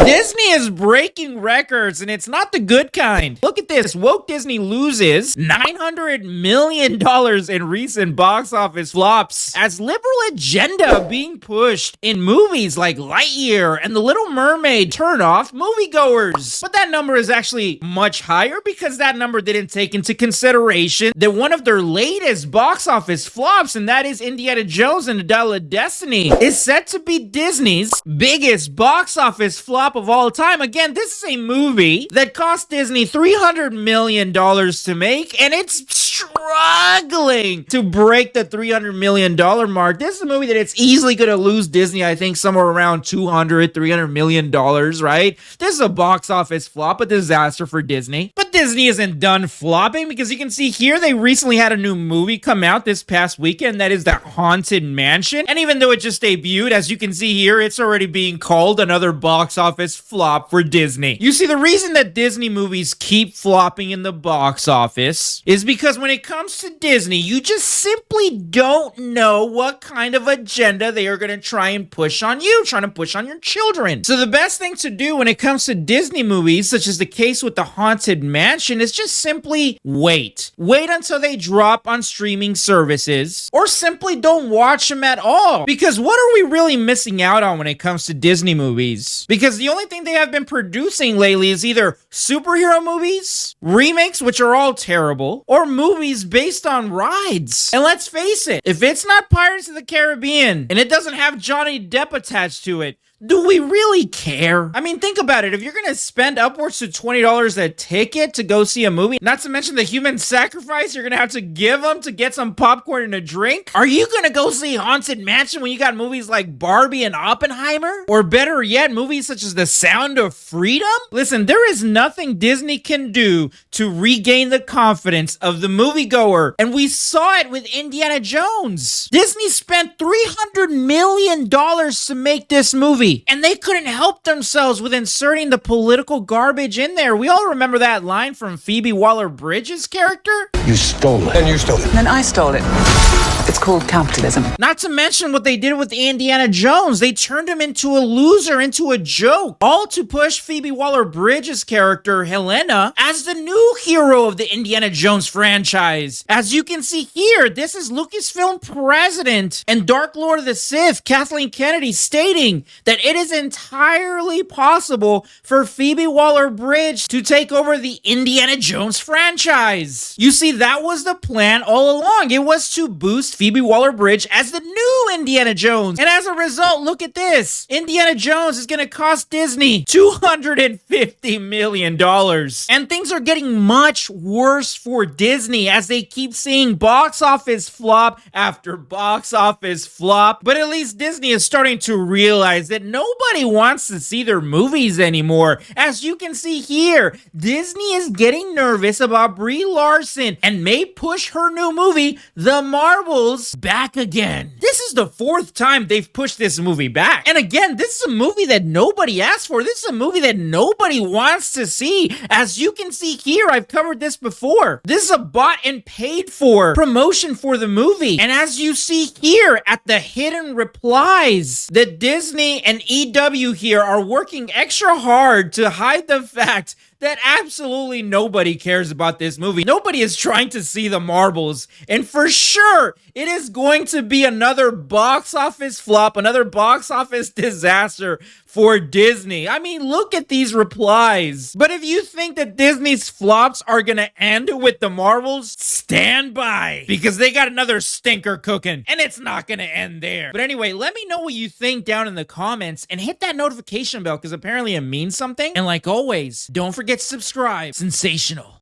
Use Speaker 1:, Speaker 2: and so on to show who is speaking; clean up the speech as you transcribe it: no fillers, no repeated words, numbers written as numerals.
Speaker 1: Disney is breaking records, and it's not the good kind. Look at this. Woke Disney loses $900 million in recent box office flops as liberal agenda being pushed in movies like Lightyear and The Little Mermaid turn off moviegoers. But that number is actually much higher because that number didn't take into consideration that one of their latest box office flops, and that is Indiana Jones and the Dial of Destiny, is set to be Disney's biggest box office flop of all time. Again, this is a movie that cost Disney $300 million to make, and it's struggling to break the $300 million mark. This is a movie that it's easily going to lose Disney, I think, somewhere around $300 million, right? This is a box office flop, a disaster for Disney. But Disney isn't done flopping, because you can see here they recently had a new movie come out this past weekend, that is The Haunted Mansion. And even though it just debuted, as you can see here, it's already being called another box office flop for Disney. You see, the reason that Disney movies keep flopping in the box office is because when it comes to Disney, you just simply don't know what kind of agenda they are going to try and push on you, trying to push on your children. So the best thing to do when it comes to Disney movies, such as the case with The Haunted Mansion, is just simply wait. Wait until they drop on streaming services, or simply don't watch them at all. Because what are we really missing out on when it comes to Disney movies? Because the only thing they have been producing lately is either superhero movies, remakes, which are all terrible, or movies based on rides. And let's face it, if it's not Pirates of the Caribbean and it doesn't have Johnny Depp attached to it, do we really care? I mean, think about it. If you're going to spend upwards to $20 a ticket to go see a movie, not to mention the human sacrifice you're going to have to give them to get some popcorn and a drink, are you going to go see Haunted Mansion when you got movies like Barbie and Oppenheimer? Or better yet, movies such as The Sound of Freedom? Listen, there is nothing Disney can do to regain the confidence of the moviegoer. And we saw it with Indiana Jones. Disney spent $300 million to make this movie, and they couldn't help themselves with inserting the political garbage in there. We all remember that line from Phoebe Waller-Bridge's character.
Speaker 2: You stole it. And you stole it.
Speaker 3: Then I stole it. It's called capitalism.
Speaker 1: Not to mention what they did with Indiana Jones. They turned him into a loser, into a joke, all to push Phoebe Waller-Bridge's character, Helena, as the new hero of the Indiana Jones franchise. As you can see here, this is Lucasfilm president and Dark Lord of the Sith, Kathleen Kennedy, stating that it is entirely possible for Phoebe Waller-Bridge to take over the Indiana Jones franchise. You see, that was the plan all along. It was to boost Phoebe Waller-Bridge as the new Indiana Jones. And as a result, look at this. Indiana Jones is going to cost Disney $250 million. And things are getting much worse for Disney as they keep seeing box office flop after box office flop. But at least Disney is starting to realize that nobody wants to see their movies anymore. As you can see here, Disney is getting nervous about Brie Larson and may push her new movie, The Marvels, back again. This is the fourth time they've pushed this movie back. And again, this is a movie that nobody asked for. This is a movie that nobody wants to see. As you can see here, I've covered this before. This is a bought and paid for promotion for the movie. And as you see here at the hidden replies, that Disney and EW here are working extra hard to hide the fact that absolutely nobody cares about this movie. Nobody is trying to see The Marvels. And for sure, it is going to be another box office flop, another box office disaster for Disney. I mean, look at these replies. But if you think that Disney's flops are going to end with The Marvels, stand by, because they got another stinker cooking, and it's not going to end there. But anyway, let me know what you think down in the comments, and hit that notification bell, because apparently it means something. And like always, don't forget to subscribe. Sensational.